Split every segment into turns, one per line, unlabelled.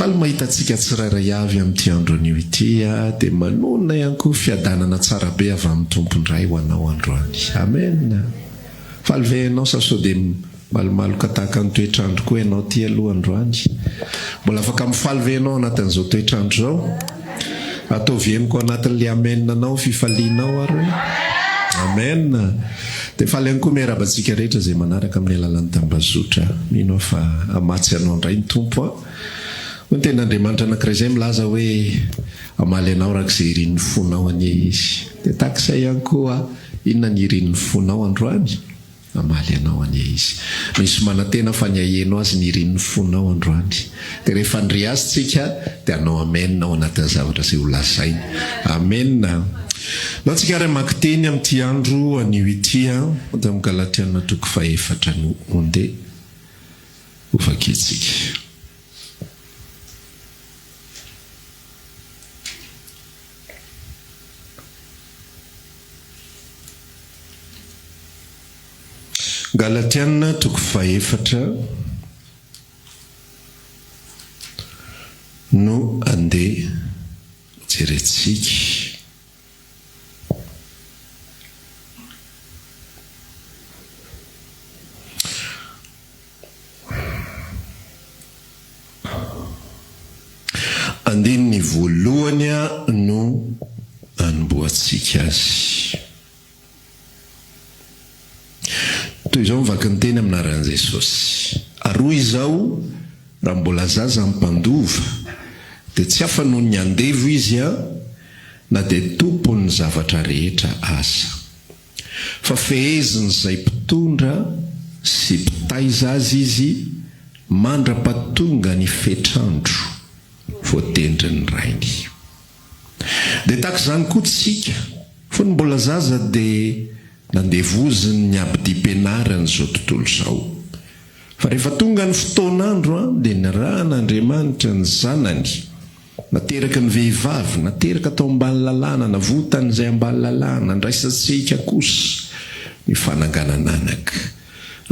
faly mahitatsika tsirairay avy amin'ity andro anio ity dia manonona ihany koa fiadanana tsara be avy amin'ny tompondray ho anao androany. Amen. Faly ve ianao sa sao dia malomaloka tahaka ny toetrandro koa ianao ty aloha androany? Mbola afaka mifaly ve ianao anatin'izao toetrandro zao? Ataovy eny koa anatin'le amen anao fifalianao ary. Amen. Dia faly ihany koa miarabantsika rehetra izay manaraka amin'ny alalan'ny tambazotra. Mino fa amatsy anao indray ny tompo ny ten'Andriamanitra anankiray izay milaza hoe amaly anao rak'izay irin'ny fonao anie izy. Dia takisay ihany koa inona ny irin'ny fonao androany? Amaly anao anie izy. Misy manantena fa ny ahenao azy ny irin'ny fonao androany. Dia rehefa ndry azy tsika dia anao amen ao anatin'ny zavatra izay ho lazainy. Amen. Nao tsika ray makiteny amin'ity andro anio ity dia amin'ny Galatiana 4 no onde ho vakitsika. Galatiana 4 no andeha jerentsika. Andininy voalohany no anomboatsika azy. Toy izao mivaky ny teny aminaran'i Jesosy. Aroa izao raha mbola zaza mimpandova dia tsy hafa noho ny andevo izy na dia tompony zavatra rehetra asa. Fa feheziny izay mpitondra sy mpitaiza azy izy mandra-patonga ny fetrandro voatendry ny rainy. Dia tahaka izany koa tsika fony mbola zaza dia nandevoziny ny abidi-pianarany izao tontolo izao. Fa rehefa tonga ny fotoanandro dia nirahan'Andriamanitra ny zanany, nateraka ny vehivavy, nateraka tao ambany lalàna, navotany izay ambany lalàna, nandraisantsika kosa ny fananganana anaka.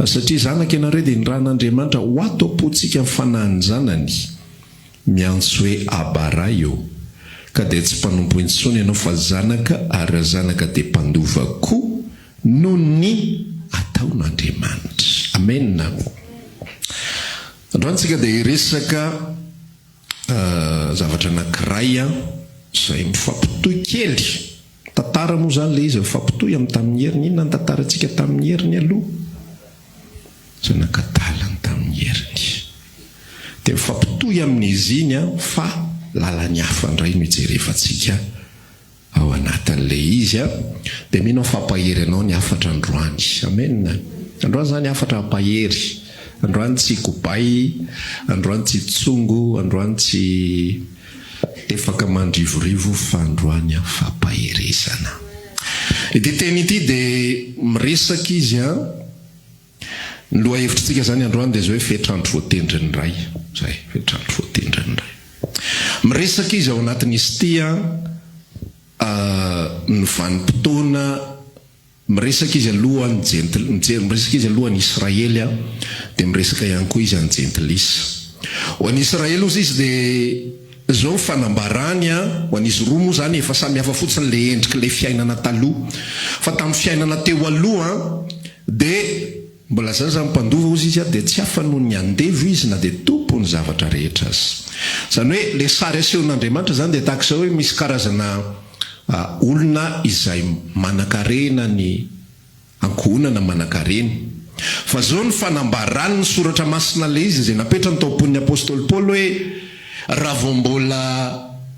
Satria zanaka ianareo dia nirahan'Andriamanitra ho ato am-pontsika ny fanahin'ny zanany, miantso hoe abara eo. Ka dia tsy mpanompo intsony ianao fa zanaka, ary zanaka dia mpandova koa noho ny ataon'Andriamanitra. Amen. Androantsika dia iresaka zavatra anankiray izay mifampitohy kely. Tantara moa izany le izy mifampitohy amin'ny tamin'ny heriny. Inona ny tantarantsika tamin'ny heriny aloha? Zanakadalany tamin'ny heriny. Dia mifampitohy amin'izy iny fa lalany hafa indray no ijerevantsika ao anatin'le izy dia mino fampahery anao ny afatra androany. Amen. Androany zany afatra ampahery. Androany tsy kobay, androany tsy tsongo, androany tsy tefaka mandrivorivo, fa androany fampaherezana. Ity teny ity dia miresaka izy ny lohahevitrintsika zany androany dia zao hoe fetrandro voatendry ny ray. Zay, fetrandro voatendry ny ray. Miresaka izy ao anatin'izy ity ny vanim-potoana, miresaka izy miresaka izy alohan'ny Israely dia miresaka ihany koa izy any jentilisa. Ho an'ny Israely ozy izy dia zao fanambarany ho an'izy roa moa zany efa samy hafa fotsiny le endrika le fiainana taloha. Fa tamin'ny fiainana teo aloha dia mbola zaza mimpandova ozy izy dia tsy hafa noho ny andevo izy na dia tompony zavatra rehetra azy. Zany hoe le sary asehon'Andriamanitra zany dia tahaka izao hoe misy karazana olona izay manan-karena ny ankohonana manan-karena. Fa zao ny fanambarany ny soratra masina le izy izay napetrany tao am-ponin'ny apôstôly Paoly hoe raha vao mbola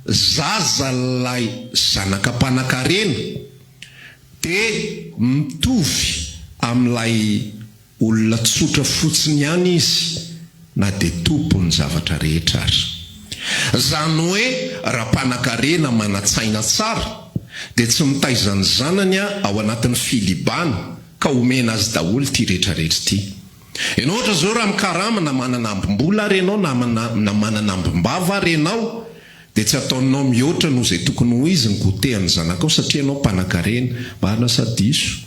zaza lay zanaka mpanan-karena dia mitovy amin'ilay olona tsotra fotsiny ihany izy na dia tompony zavatra rehetra ary. Zany hoe raha mpanan-karena manatsaina tsara dia tsy mitaizany zanany ao anatin'ny filibana ka omena azy daholo ty rehetrarehetra ty. Ianao ohatra zao raha mikarama na manana ambim-bola ary ianao na manana ambim-bava ary ianao dia tsy ataonao mihoatra noho izay tokony ho izy ny gotehany zanakao satria ianao mpanan-karena. Marina sa diso?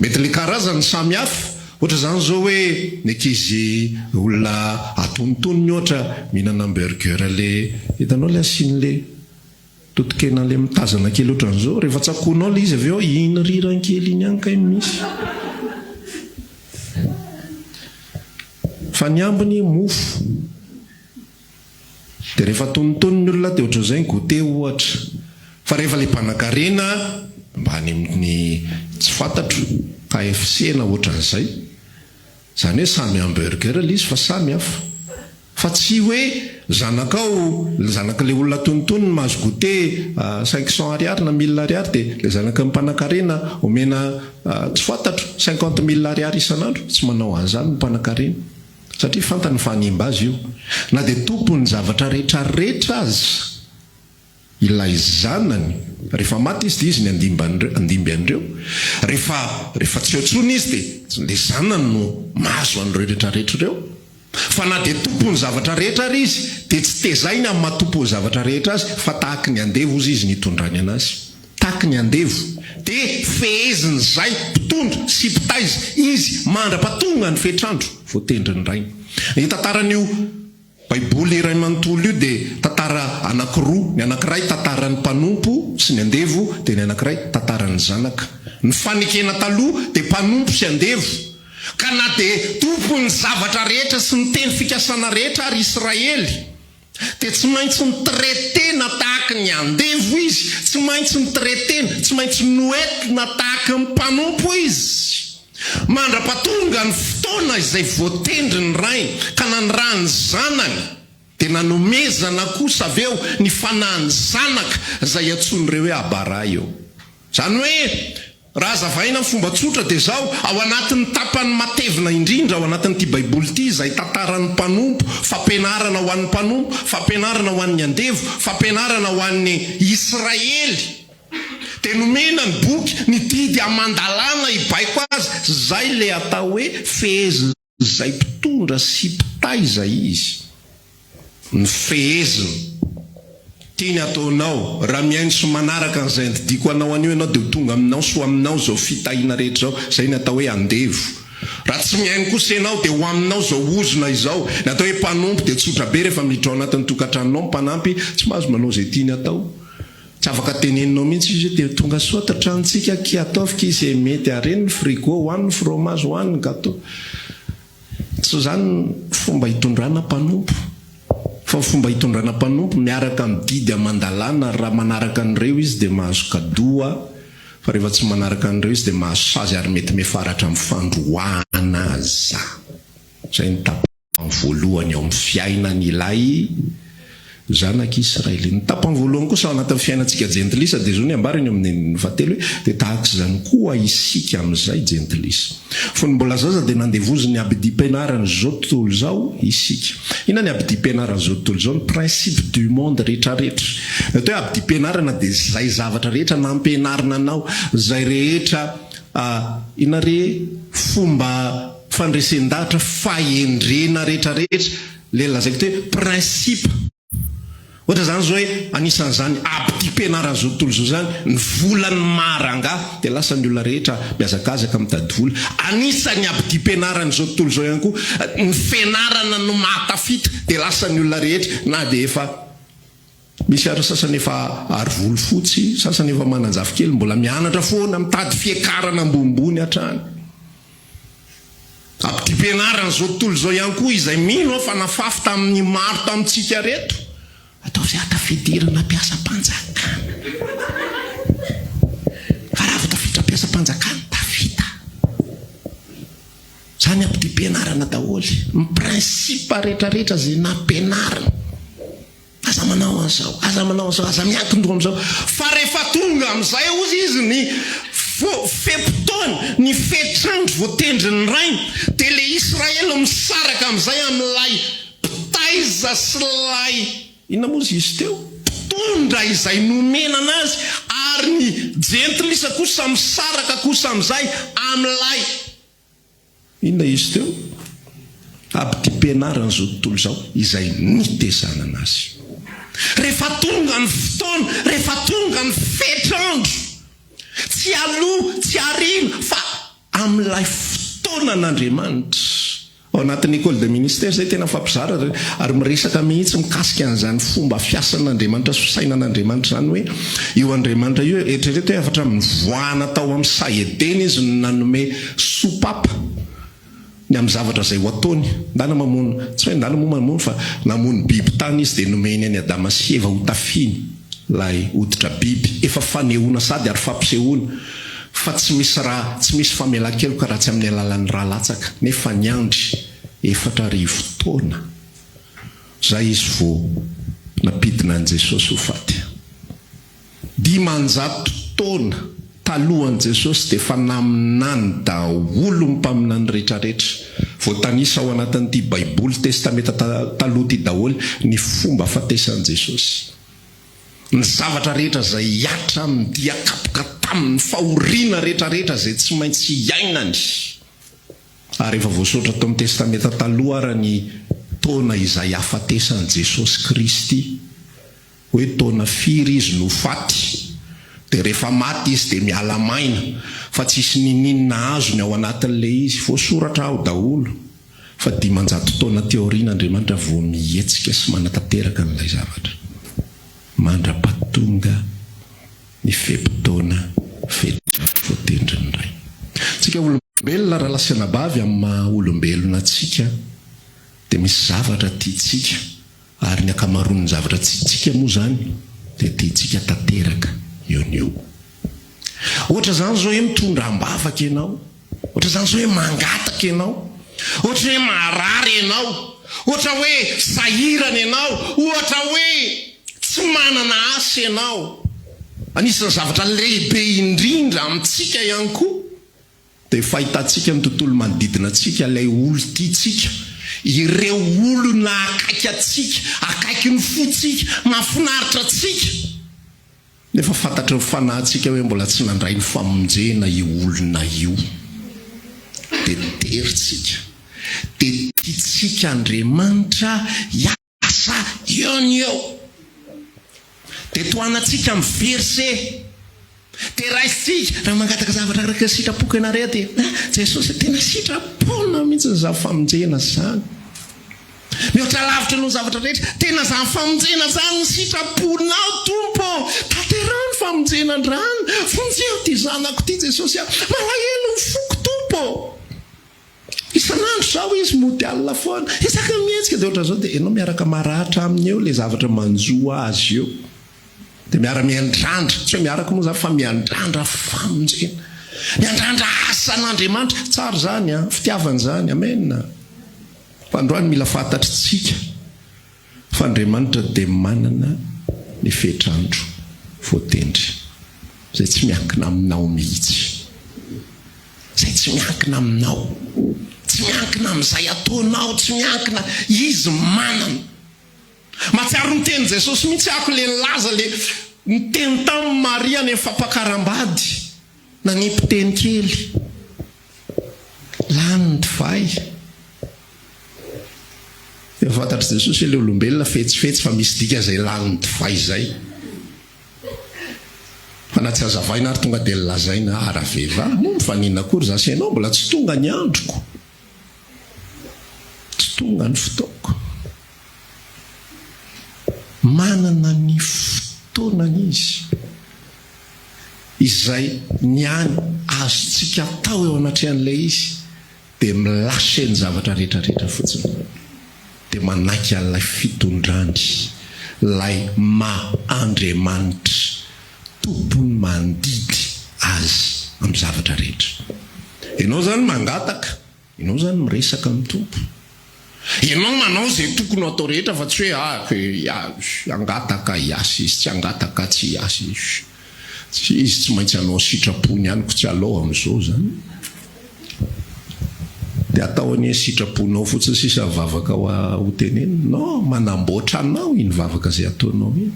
Mety le karazany samy hafa ohatra zany zao hoe ny ankizy olona atonontonony ohatra mihinana hamburger le hitanao le asian'le totokena le mitazana kely ohatran'izao, rehefa tsakoanao le izy avy eo iny rirany-kely iny any kay misy. Fa ny ambiny mofo. Dia rehefa tonontonony olona dia ohatr'izay ny goûter ohatra. Fa rehefa le mpanankarena mba any amin'ny tsy fantatro KFC na ohatran'izay, zany hoe samy hamburger le izy fa samy hafa. Fa tsy hoe zanak'ilay olona tonontonony mahazo goûter 500 ariary na 1000 ariary dia le zanaka mpanankarena omena tsy fantatro 50 000 ariary isan'andro. Tsy manao an'izany ny mpanankarena satria fantany fanimba azy io. Na dia tompony zavatra rehetrarehetra azy ilay zanany, rehefa maty izy dia izy ny andimby andreo. Rehefa tsy otsony izy dia le zanany no mahazo an'ireo rehetrarehetra ireo. Fa na dia tompony zavatra rehetra ary izy dia tsy tezainy amin'ny mahatompo zavatra rehetra azy, fa tahaky ny andevo izy ny hitondrany anazy. Tahaky ny andevo dia feheziny zay mpitondra sy mpitaiza izy mandra-patonga ny fetrandro voatendriny rainy. Ny tantaran'io baiboly iray manontolo io dia tantara anankiroa. Ny anankiray tantaran'ny mpanompo sy ny andevo, dia ny anankiray tantaran'ny zanaka. Ny fanekena taloha dia mpanompo sy andevo. Ka na dia tompony zavatra rehetra sy ny teny fikasana rehetra ary Israely dia tsy maintsy nytretena tahaka ny andevo izy, tsy maintsy nytretena, tsy maintsy noetina tahaka ny mpanompo izy. Mandra-patonga ny fotoana izay voatendry ny rainy ka nanyrany zanany dia nanomezana kosa avy eo ny fanahany zanaka izay antsoin'ireo hoe abara eo. Zany hoe raha azavaina amin'ny fomba tsotra dia zao, ao anatin'ny tapany matevina indrindra ao anatin'ity baiboly ity izay tantaran'ny mpanompo, fampianarana ho an'ny mpanompo, fampianarana ho an'ny andevo, fampianarana ho an'ny Israely, dia nomena ny boky ny didy amandalana ibaiko azy. Zay le atao hoe feheziny izay mpitondra sy mpitaiza izy. Ny feheziny tiany ataonao raha miaino sy manaraka an'izay ndidiko anao anio ianao dia tonga aminao so aminao zao fitahiana rehetra zao, zay ny atao hoe andevo. Raha tsy miaino kosa ianao dia ho aminao zao ozona izao, ny atao hoe mpanompo dia tsotra be rehefa miditra ao anatin'ny tokantranonao mpanampy tsy mahazo manao zay tiany atao. Tsy afaka teneninao mihitsy izy dia tonga soa tratrantsika ki ataovika izy mety areny ny frigo hoan'ny fromage hoan'ny gâteau. Tsy zany fomba hitondrana mpanompo. Fa fomba hitondrana mpanompo miaraka amin'ny didy amandalana. Raha manaraka an'ireo izy dia mahazo kadoa, fa rehefa tsy manaraka an'ireo izy dia mahazo sazy ary mety mefaratra amin'ny fandroahana aza. Zay ny tapany voalohany ao amin'ny fiainan'ilay zanak'Israely. Ny tapany voalohany kosa ao anatin'ny fiainantsika jentilisa dia zao ny ambariny amin'ny fahatelo hoe dia tahaka izany koa isika amin'izay jentilisa. Fony mbola zaza dia nandevoziny abidi-pianarana zao tontolo zao isika. Ina ny abidi-pianarana zao tontolo zao? Ny principe du monde rehetrarehetra. Atao hoe abidi-pianarana dia zay zavatra rehetra nampianarina anao, zay rehetra ina re fomba fandresen-dahatra fahendrena rehetrarehetra le lazaiko te hoe principe. Ohatra zany zao hoe anisan'izany abidi-pianarana zao tontolo zao zany ny volany maranga dia lasa ny olona rehetra miazakazaka mitady vola. Anisan'ny abidi-pianarana zao tontolo zao ihany koa ny fianarana no mahatafita dia lasa ny olona rehetra na dia efa misy ary sasany efa ary volo fotsy, sasany efa mananjafy kely, mbola mianatra foana mitady fiakarana ambonimbony hatrany. Abidi-pianarana zao tontolo zao ihany koa izay mino fa nafafy tamin'ny maro tamintsika reto. Atao izay atafidirana mpiasa mpanjakana. Fa raha vao tafiditra mpiasa mpanjakana tafita. Zany abidi-pianarana daholo. Ny prinsipa rehetrarehetra izay nampianarana. Aza manao an'izao, aza manao an'izao, aza miankin-doha amin'izao. Fa rehefa tonga amin'izay ozy izy ny fe-potoana, ny fetrandro voatendry ny rainy, dia le Israely misaraka amin'izay amin'ilay mpitaiza sy lay inona moa izy teo? Mpitondra izay nomena anazy, ary ny jentilisa kosa misaraka kosa amin'izay amin'ilay inona izy teo? Abidi-pianarana zao tontolo zao izay nitezana anazy. Rehefa tonga ny fotoana, rehefa tonga ny fetrandro, tsy aloha, tsy arina, fa amin'ilay fotoana fotonan'Andriamanitra ao anatin'ny école de ministère zay tena fampizara ary miresaka mihitsy mikasika an'izany fomba fiasan'Andriamanitra sy fisainan'Andriamanitra zany hoe io Andriamanitra io eritrereto hoe afatra mivoahana tao amin'ny saheteny izy nanome sopapa ny amin'ny zavatra zay ho ataony ndana mamono tsy hoe ndana mamono fa namono biby tany izy dia nomeny any Adama sy Eva ho tafiny lay hoditra biby efa fanehoana sady ary fampisehoana fa tsy misy raha tsy misy famelan-kelo ka raha tsy amin'ny alalan'ny raha latsaka nefa ny andry 4 taona zay izy vao napidina an' Jesosy ho faty 500 taona talohan'i Jesosy dia fa naminany daholo mpaminany rehetrarehetra vao tanisa ao anatin'ity baiboly testamenta taloha ty daholo ny fomba fatesan'i Jesosy ny zavatra rehetra zay hiatra amin'ny diakapoka tamin'ny fahoriana rehetrarehetra zay tsy maintsy iainany ary efa voasoratra tao amin'ny testamenta taloha ara ny taona izay afatesan'i Jesosy Kristy hoe taona firy izy no faty dia rehefa maty izy dia miala maina fa tsisy nininona azony ao anatin'ilay izy voasoratra ao daholo fa 500 taona teoriana Andriamanitra vao mihetsika sy manatanteraka n'ilay zavatra mandra-patonga ny fepitaona fetafotendriny ray tsika olombelona raha lasana bavy amin'ny maha olombelona atsika dia misy zavatra tiatsika ary ny akamaroan'ny zavatra tiatsika moa zany dia tiatsika tanteraka eo ny eo ohatra zany zao hoe mitondra ambavaka ianao ohatra zany zao hoe mangataka ianao ohatra hoe marary ianao ohatra hoe sahirana ianao ohatra hoe tsy manana asa ianao anisan'ny zavatra lehibe indrindra amintsika ihany koa dia fahitantsika ny tontolo manodidina antsika ilay olo tiatsika ireo olona akaiky atsika akaiky ny fotsika mahafinaritra atsika nefa fantatry ny fanahintsika hoe mbola tsy nandray ny famonjena io olona io dia teritsika dia tiatsika Andriamanitra hiasa eo ny eo dia toanatsika amin'ny verse dia raisitsika raha mangataka zavatra raka sitrapoka ianareo dia Jesosy tena sitrapona mihitsy ny zava-famonjena zany mihoatra lavitra no zavatra rehetra tena zava-famonjena zany ny sitraponao tompo tanterao ny famonjenandrano fonjeo ty zanako ty Jesosy malahelo ny foko tompo isan'andro zao izy mody alina foana isaka mihetsika dia ohatra zao dia ianao miaraka maratra aminy eo le zavatra manjoa azy eo dia miara-miandrandra tsy hoe miaraka moa zany fa miandrandra famonjena miandrandra asan'Andriamanitra tsara zany a fitiavana zany amena fa androany mila fantatritsika fa Andriamanitra dia manana ny fetrandro voatendry zay tsy miankina aminao mihitsy zay tsy miankina aminao tsy miankina amin'izay ataonao tsy miankina izy manana matsiaro ny teny Jesosy mihitsy ako le nilaza le niteny tamin'ny Maria ny fampakaram-bady nanimpiteny kely lany ny divay dia fantatry Jesosy hoe le olombelona fetsifetsy fa misy dika zay lany ny divay zay fa na tsy hazavaina ary tonga dia lazaina ara-vehivavy moa mifanina akory zasy ianao mbola tsy tonga ny androko tsy tonga ny fotoako manana ny fotoanany izy izay niany azotsika tao eo anatrehan'ilay izy dia milasa ny zavatra rehetrarehetra fotsiny dia manaiky an'ilay fitondrany lay Andriamanitra tompony mandidy azy amin'ny zavatra rehetra ianao zany mangataka ianao zany miresaka amin'ny tompo ianao manao zay tokony atao rehetra fa tsy hoe angataka hiasy izy tsy angataka tsy hiasy izy tsy maintsy anao sitrapony ihany ko tsy alao amin'izao zany dia atao any sitraponao fotsiny sisa vavaka ho teneny no manamboatra anao iny vavaka zay ataonao iny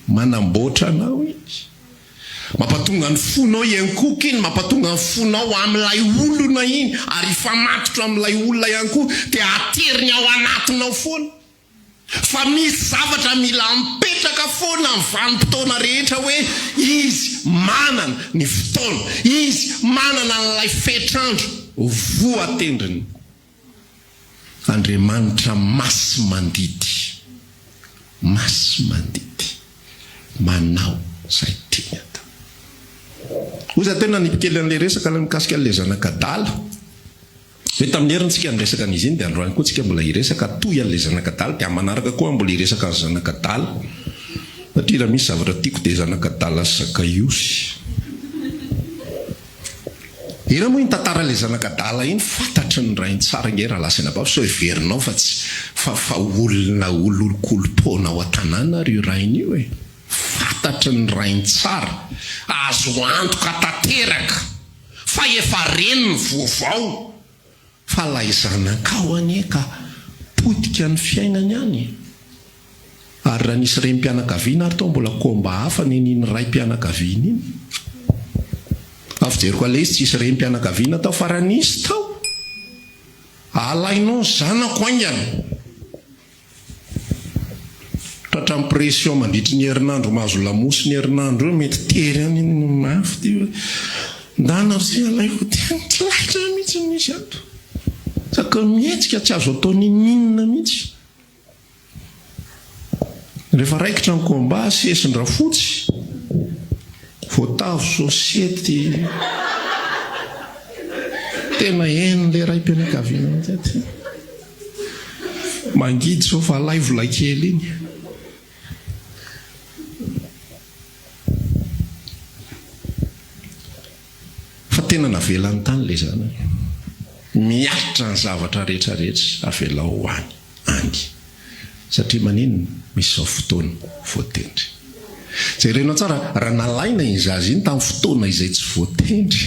manamboatra anao izy mampatonga ny fonao ihany koa iny mampatonga ny fonao amin'ilay olona iny ary famatotra amin'ilay olona ihany koa dia ateriny ao anatinao foana fa misy zavatra mila mipetraka foana ny vanim-potoana rehetra hoe izy manana ny fotoana izy manana n'ilay fetrandro voatendriny Andriamanitra masy mandidy manao zay tiany atao. Oza tena nipikely an'le resaka la mikasika an'le zanakadala hoe tamin'ny herintsika niresaka an'izy iny dia androany koa tsika mbola hiresaka toy an'le zanakadala dia manaraka koa mbola hiresaka ny zanakadala satria raha misy zavatra tiako dia zanakadala Sakaiosy. Ira moa iny tantara le zanakadala iny fantatry ny rainy tsara nge raha lasina bao so heverinao fa tsy fa olona olokolompona ao an-tanàna ry rainy io e. Fantatry ny rainy tsara azo antoka tanteraka fa efa reny ny vaovao fa lay zanakao anie ka potika ny fiainany any. Ary raha nisy rem-pianakaviana ary tao mbola komba hafa neniny ray mpianakaviana iny. Afijery koa le izy tsisy rem-pianakaviana tao fa raha nisy tao alainao zanako aingana. Tratra pression mandritry ny herinandro mahazo lamosy ny herinandro mety tery any mafy ty ndana sy alaiko tsy laitra mihitsy misy ato saka mihetsika tsy azo atao ninina mihitsy. Rehefa raikitra ny komba sesindra fotsy voatavo sosiety tena en'le ray mpianakaviana mihitsy mangidy so fa alay vola kely iny. Fa tena navelany tany le zany miaritra ny zavatra rehetrarehetra avela ho any angy satria maninona misy zao fotoana voatendry. Zay renao tsara raha nalaina iny zazy iny tamin'ny fotoana izay tsy voatendry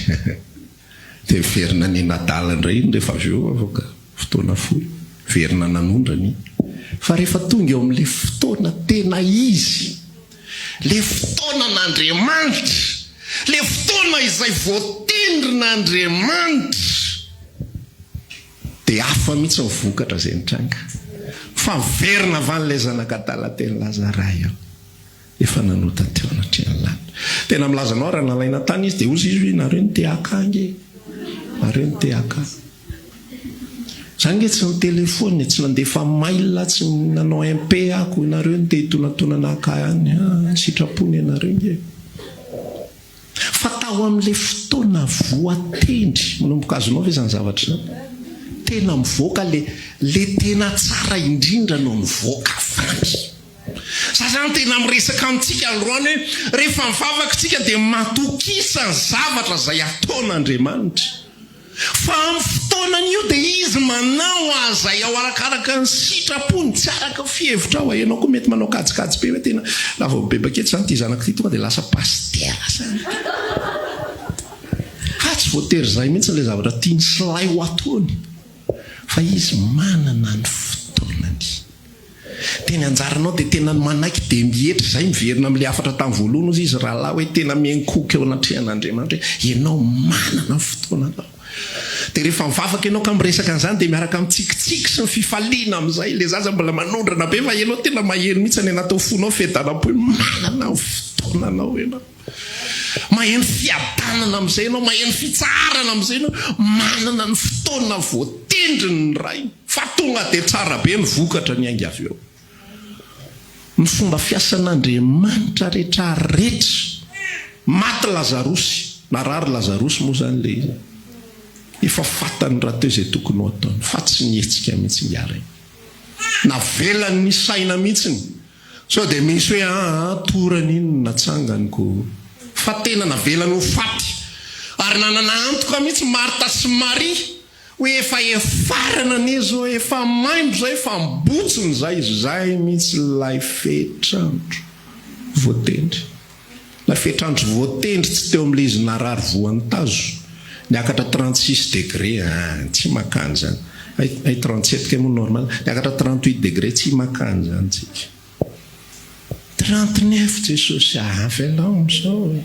dia verina ny nadala indray iny rehefa avy eo avoka fotoana foy verina nanondrany. Fa rehefa tonga eo amin'le fotoana tena izy, le fotoana n'Andriamanitra, le fotoana izay voatendry n'Andriamanitra dia hafa mihitsy ny vokatra zay nitranga. Fa verina avy an'ilay zanakadala teny Lazara eo efa nanota teo anatrehany lany. Tena milazanao raha nalaina tany izy dia ozy izy nareo ny teaka ange, nareo ny teaka. Zany nge tsy ny telefony, tsy nandefa mail, tsy nanao MP ako nareo ny te itonatonana akany sitrapony anareo nge. Fa tao amin'le fotoana voatendry manomboka azonao ve zany zavatra zany tena mivoaka le tena tsara indrindra no mivoaka avy. Zany tena miresaka amintsika androany hoe rehefa mivavaka tsika dia matokisa ny zavatra izay ataon'Andriamanitra. Fa amin'ny fotoanan'io dia izy manao azay ao arakaraka ny sitrapony, tsy araka fihevitra ao. Ianao koa mety manao kajikajy be hoe tena laha vao bebakety zany ty zanaka ty tonga dia lasa pastera zany. Tsy voatery zay mihitsy ilay zavatra tiany sy lay ho ataony. Fa izy manana ny fotoanany. Teny anjaranao dia tena manaiky dia mihetra zay miverina amin'ilay afatra tamin'ny voalohany ozy izy rahalahy hoe tena miankoka eo anatrehan'Andriamanitra hoe ianao manana ny fotoananao. Dia rehefa mivavaka ianao ka miresaka an'izany dia miaraka mitsikitsiky sy ny fifaliana amin'izay. Ilay zaza mbola manondrana be fa ianao tena maheno mihitsy any anaty fonao fedana-po hoe manana ny fotoananao ianao. Maheno fiadanana amin'izay ianao, maheno fitsarana amin'izay ianao, manana ny fotoana voatendry ny ray. Fa tonga dia tsara be ny vokatra ny aingy avy eo. Ny fomba fiasan'Andriamanitra rehetrarehetra. Maty Lazarosy, narary Lazarosy moa zany le izy. Efa fatany raha teo izay tokony ho ataony, fa tsy nihetsika mihitsy miarany. Navelany ny saina mihitsiny. So dia misy hoe torany iny natsanganyko. Fa tena navelany ho faty. Ary nanana antoka mihitsy Marta sy Maria hoe efa efarana anizy hoe efa maimbo zay, efa mbotsiny zay mihitsy lay fetrandro voatendry. Lay fetrandro voatendry tsy teo amin'ilay izy narary voan'ny tazo. Niakatra 36 degré, tsy makany zany. Ay 37 kay moa normal. Niakatra 38 degré, tsy makany zany tsika. 39 Jesosy avelao amin'izao.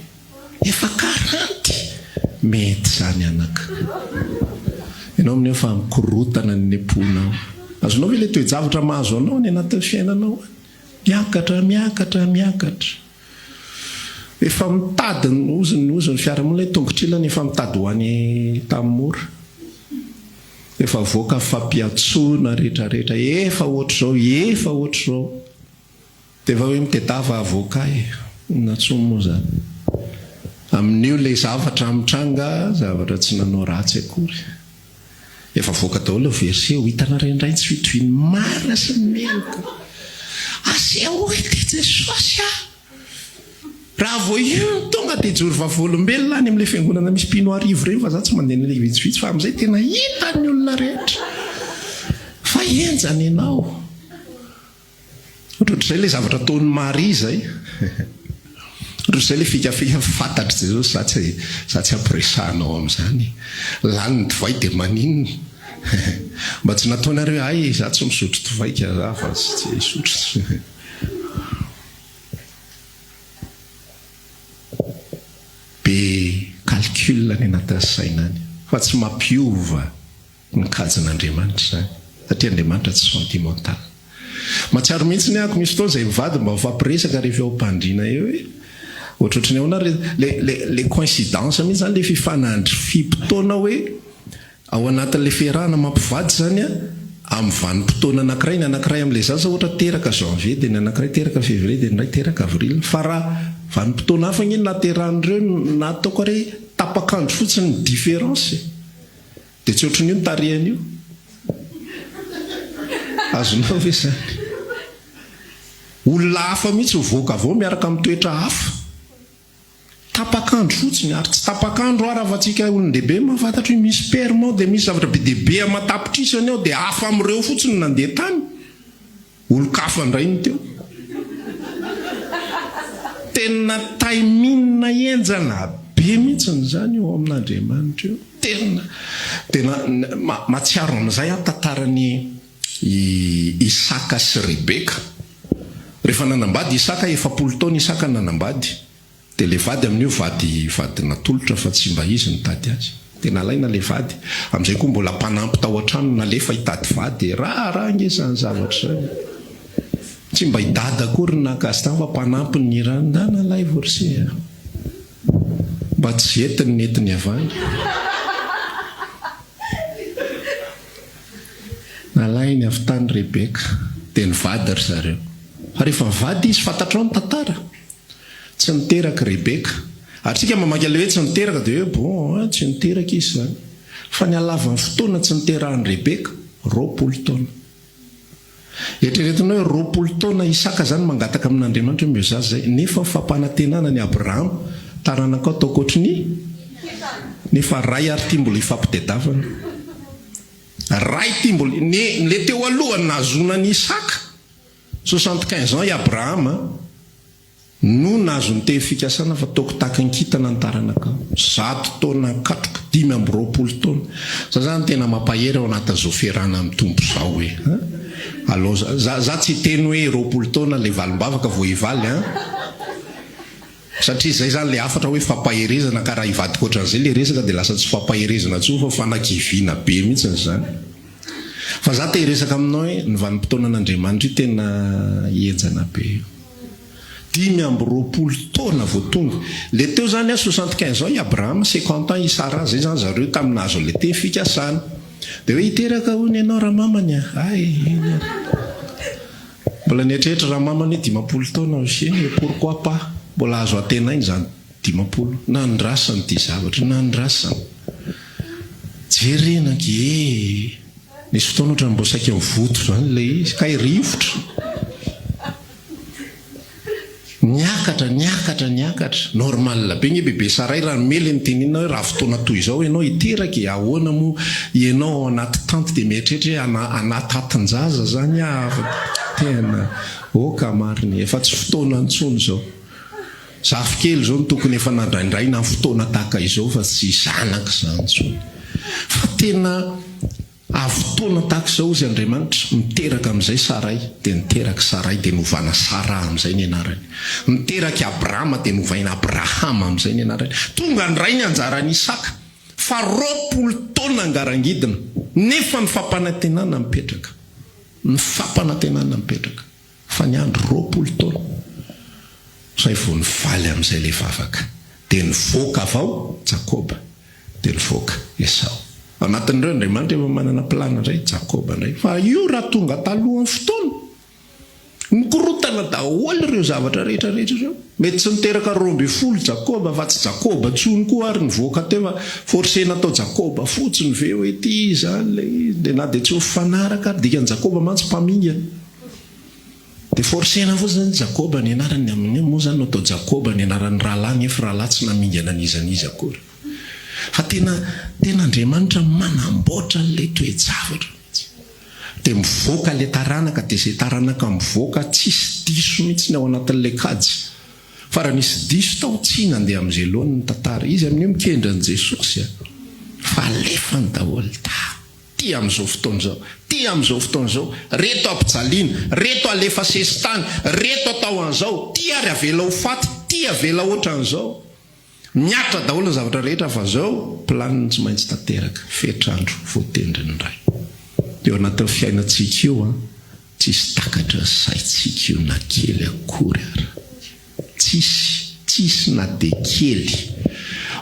Efa 40 mety zany anaka. Ianao amin'ny efa mikorotana ny eponao. Azonao ve ilay toe-javatra mahazo anao ny anatin'ny fiainanao? Miakatra. Efa mitady ny oziny fiaramonina ilay tongotr'ilany efa mitady ho any tamin'ny mora. efa voaka fampiatsoana rehetrarehetra efa ohatr'izao efa ohatr'izao dia efa hoe mitedava avoaka natsoa moa zany amin'io lay zavatra mitranga zavatra tsy nanao ratsy akory efa voaka daholo verset hitana rendray tsy fitoviny marina sy meloka ase hoe ty Jesosy raha vo io tonga dia jory vavolombelona any amin'ilay fiangonana misy mpino arivo reny fa za tsy mandeha n'ilay vitsivitsy fa amin'izay tena hita ny olona rehetra fa enjany ianao ohatr'izay ilay zavatra ataon'ny Maria zay ohatr'izay ilay fikafika fantatry Jesosy za tsy ampiresanao amin'izany lany ny divay dia maninona mba tsy nataonareo ay za tsy misotro divaika za fa tsy isotro be calcul ny anatin'ny sainany fa tsy mampiova ny kajin'Andriamanitra zany satria Andriamanitra tsy sentimental matsiaro mihitsy ny ako misy fotoana izay mivady mba fampiresaka rehefa eo am-pandriana eo ohatrohatrany ao na le coïncidence mihitsy zany le fifanandry fimpotoana hoe ao anatin'le fiarahana mampivady zany amin'ny vanim-potoana anankiray ny anankiray amin'ilay zaza ohatra teraka janvier dia ny anankiray teraka février dia ny iray teraka avril fa raha vanim-potoana hafa ny naterahan'ireo nataoko re tapakandro fotsiny ny différence dia tsy ohatran'io ny tarehan'io azonao ve zany olona hafa mihitsy voaka avao miaraka amin'ny toetra hafa tapakandro fotsiny ary tsy tapakandro ary afa-tsika olon-dehibe mahafantatra hoe misy permo dia misy zavatra be dehibe amatapitrisany ao dia hafa amin'ireo fotsiny nandeha tany olo-kafa ndrainy teo tena taiminina enjana be mihitsiny zany eo amin'Andriamanitra eo tena matsiaro amin'izay tantarany Isaka sy Rebeka rehefa nanambady Isaka 70 taona Isaka nanambady dia le vady amin'io vady natolotra fa tsy mba izy nitady azy tena alaina le vady amin'izay koa mbola mpanampy tao an-trano nalefa hitady vady raha ngesany zavatra zany tsy mba hidady akory nakazy tany fa mpanampy ny randana lay vorse mba tsy entiny netiny avany nalainy avy tany Rebeka dia nivady ry zareo fa rehefa nivady izy fantatrao ny tantara tsy niteraka Rebeka ary tsika mamaky le hoe tsy niteraka dia hoe bon tsy niteraka izy zany fa ny alavan'ny fotoana tsy niterahan'ny Rebeka 20 taona eritreretinao hoe 20 taona Isaka zany mangataka amin'Andriamanitra mio zaza zay nefa fampanantenana ny Abraham taranaka ataoko ohatrany nefa ray ary ty mbola ifampitedavana ray ty mbola le teo alohany nahazonany Isaka 75 ans i Abraham no nahazo ny teny fikasana fa taoko takan-kitana ny taranaka 100 taona katroko 520 taona za zany tena mampahery ao anatin'izao fiarahana amin'ny tompo zao hoe alors za tsy teny hoe 20 taona le valim-bavaka vo hivaly satria zay zany le afatra hoe fampaherezana ka raha hivady koatran'izay le resaka dia lasa tsy fampaherezana tso fa fanakiviana be mihitsiny zany fa za te hiresaka aminao hoe ny vanim-potoana an'Andriamanitra io tena hienjana be 520 taona vo tonga le teo zany 75 ans i Abraham 50 ans i Sara zay zany zareo taminazo le teny fikasana dia hoe hiteraka hony ianao raha mamany mbola nietrehitra raha mamany 50 taona oseny pourquoi pas mbola azo atenainy zany 50 nandrasany ty zavatra nandrasany jerenaki nisy fotoana ohatrany mbo saika mivoto zany le izy ka rivotra niakatra normal be ny bebe saray raha mely nytenina hoe raha fotoana toy izao ianao hiteraka ahoana moa ianao anaty tante dia mieritrehitra hoe anaty hatin-jaza zany tena oka mariny efa tsy fotoana antsony zao zafikely zao no tokony efa nandraindray na fotoana tahaka izao fa tsy zanaka zany ntsony fa tena fotoana tahaka izao izy Andriamanitra miteraka amin'izay Saray dia niteraka Saray dia novana Sara amin'izay ny anarany miteraka Abrahama dia novaina Abrahama amin'izay ny anarany tonga ndray ny anjarany Isaka fa 20 taona angarangidina nefa ny fampanantenana mipetraka fa ny andro 20 taona zay vo nivaly amin'izay le vavaka dia nivoaka avao Jakoba dia nivoaka Esau anatin'ireo Andriamanitra efa manana plana indray Jakoba indray fa io raha tonga talohan'ny fotoana nikorotana daholo ireo zavatra rehetra ireo mety tsy niteraka 12 Jakoba fa tsy Jakoba tsony koa ary nivoaka teo forcena atao Jakoba fotsiny ve hoe ty zany le izy na dia tsy ho fanaraka ary dikan'ny Jakoba mantsy mpamingana dia forcena fotsiny Jakoba ny anarany amin'ny moa zany atao Jakoba ny anaran'ny rahalahy nefa rahalahy tsy namingana an'izanizy akory fa tena Andriamanitra manamboatra le toe-javatra dia mivoaka le taranaka dia izay taranaka mivoaka tsisy diso mihitsy ny ao anatin'le kajy fa raha nisy diso tao tsy nandeha amin'izay loany ny tantara izy amin'io mikendra an' Jesosy fa alefany daholo ty amin'izao fotoana izao ty amin'izao fotoana izao reto ampijaliana reto alefa sesitany reto atao an'izao ty ary avela ho faty ty avela oatra an'izao miatra daholo ny zavatra rehetra fa zao planiny tsy maintsy tanteraka fetrandro voatendriny ray eo anatin'ny fiainantsika io tsisy takatra saintsika io na kely akory ary tsisy na dia kely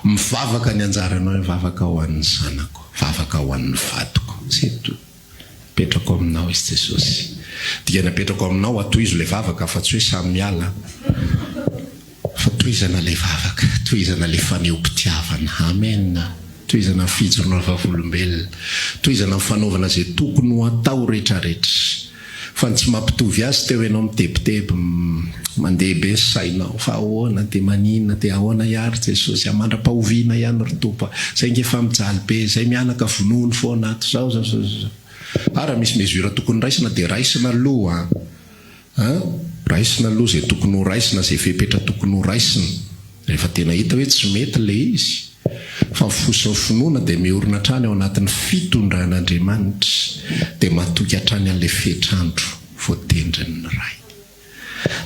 mivavaka ny anjaranao mivavaka ho an'ny zanako vavaka ho an'ny vadiko seto petrako aminao izy Jesosy dia napetrako aminao atoizo le vavaka fa tsy hoe samy miala fa toizana le vavaka toizana le faneom-pitiavana amen toizana fijorona vavolombelona toizana fanaovana zay tokony ho atao rehetrarehetra fa tsy mampitovy azy teo ianao mitebiteby mandeha be sainao fa ahoana dia maninona dia ahoana ihary Jesosy amandra-pahoviana ihany ry Tompo zay ngefa mijaly be zay mianaka vonoiny fo anato zao ara misy mesura tokony raisina dia raisina aloha raisina aloha zay tokony ho raisina zay fepetra tokony ho raisina rehefa tena hita hoe tsy mety le izy fa fosiny finoana dia miorina hatrany ao anatin'ny fitondran'Andriamanitra dia matoky hatrany an'ilay fetrandro voatendriny ray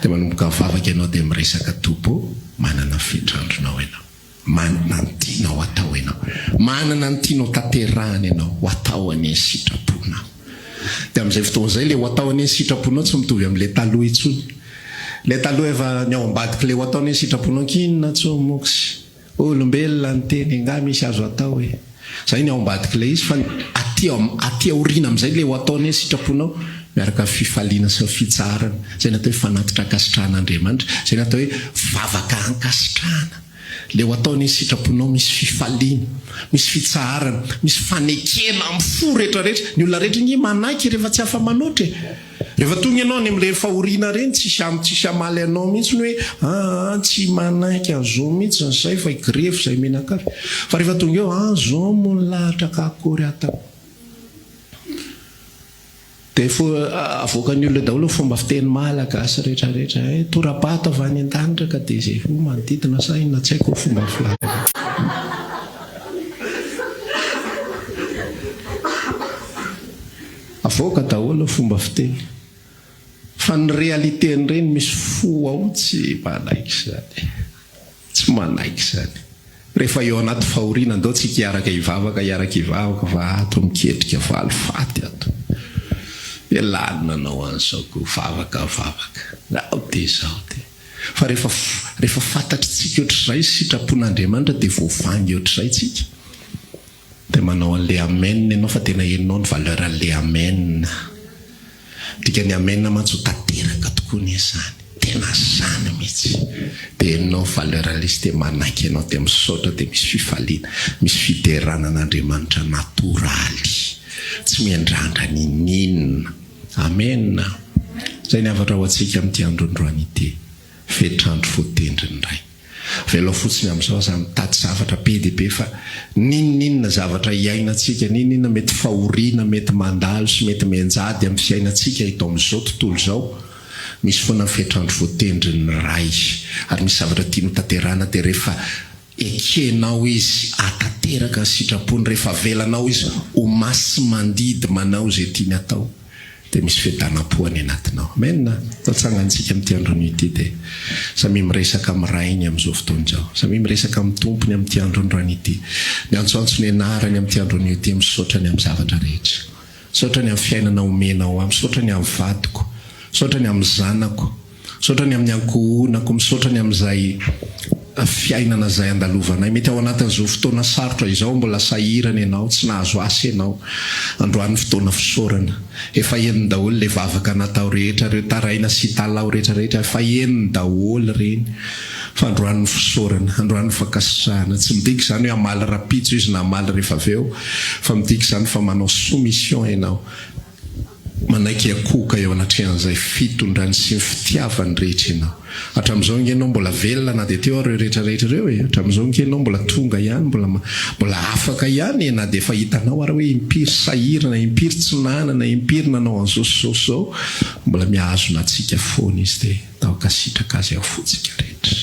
dia manomboka vavaka ianao dia miresaka Tompo manana fetrandronao ianao manana ny tianao atao ianao manana ny tianao tanterahana ianao ho atao any sitraponao dia amin'izay fotoana izay le ho atao any sitraponao tsy mitovy amin'ilay taloha intsony le taloha efa ny ao ambadika le ho atao any sitraponao kinona tsomoksy olombelona ny teny nga misy azo atao hoe zay ny ao ambadika le izy fa aty aoriana amin'izay le ho atao any sitraponao miaraka fifaliana sy fitsarana zay natao hoe fanatitra ankasitrahan'Andriamanitra zay natao hoe vavaka ankasitrahana le ho atao ny sitraponao misy fifaliana misy fitsarana misy fanekena amin'ny fo rehetrarehetra ny olona rehetra ny manaiky rehefa tsy afa manoatra rehefa tonga ianao any amin'le fahoriana reny tsisy amaly anao mihitsy ny hoe tsy manaiky azao mihitsy zay fa igrefo zay menakafy fa rehefa tonga eo zao mo ny lahatra ka akory atao dia avoaka ny olona daholo fomba fiteny malagasy rehetrarehetra torapato avy any an-danitra ka dia zay fo manodidina sa inona tsy haiko fomba filaka avoaka daholo fomba fiteny fa ny realiteny reny misy fo ao tsy manaiky zany tsy manaiky zany rehefa eo anaty fahoriana andao tsika iaraka hivavaka fa ato miketrika valy faty ato elanina anao an'izao ko vavaka ao dia zao dia fa rehefa fantatritsika ohatr'izay sitrapon'Andriamanitra dia voavangy ohatr'izay tsika dia manao an'le amen ianao fa tena heninao ny valeur an'le amen dika ny amen mantsy ho tanteraka tokoa ny izany tena zany mihitsy dia heninao valeur alisy dia manaiky ianao dia misaotra dia misy fifaliana misy fideranan'Andriamanitra natoraly tsy miandrandra ninina amen zay ny avatra ho antsika amin'ity androndroany ity fetrandro voatendriny ray velao fotsiny amin'izao za mitady zavatra be dia be fa ninina zavatra iainantsika ninina mety fahoriana mety mandalo sy mety mianjady amin'ny fiainantsika ito amin'izao tontolo izao misy foana fetrandro voatendriny ray ary misy zavatra tiano tanterana dia rehefa ekenao izy atateraka ny sitrapony rehefa velanao izy ho masy mandidy manao zay tiany atao dia misy fedanam-poany anatinao amen tatsangantsika amin'ity androny ity dia samy miresaka amin'ny rainy amin'izao fotoana izao samy miresaka amin'ny tompony amin'ity androndroany ity miantsoantsony anarany amin'ity androny ity misaotrany amin'ny zavatra rehetra misaotrany amin'ny fiainana omenao misaotrany amin'ny vadiko misaotrany amin'ny zanako misaotrany amin'ny ankohonako misaotrany amin'izay fiainana zay andalovanay mety ao anatin'izao fotoana sarotra izao mbola sahirana ianao tsy nahazo asy ianao androany fotoana fisaorana efa eniny daholo le vavaka natao rehetra reo taraina sy talao rehetrarehetra efa eniny daholo reny fa androan'ny fisaorana androan'ny fakasitrahana tsy midika izany hoe amaly rapitso izy na amaly rehefa avy eo fa midika izany fa manao soumission ianao manaiky akoka eo anatrehan'izay fitondrany sy ny fitiavany rehetra ianao hatramin'izao ngenao mbola velona na dia teo areo rehetrarehetra reo e hatramin'izao ngenao mbola tonga ihany mbola afaka ihany na dia efa hitanao ary hoe impiry sahirana impiry tsinanana impiry nanao an'izao zao mbola mihazona atsika foana izy dia taoka sitraka azy ao fotsika rehetra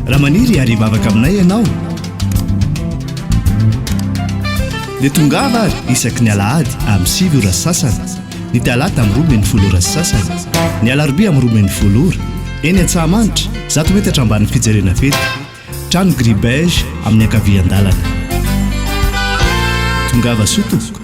raha maniry ary vavaka aminay ianao dia tongava ary isaky ny alahady amin'ny 7 ora sasany ny talata amin'ny 12 ora sasany ny alarobia amin'ny 12 ora eny Antsahamanitra 100 metatra ambany fijerena fety trano gribege amin'ny ankavian-dalana tongava sotompoko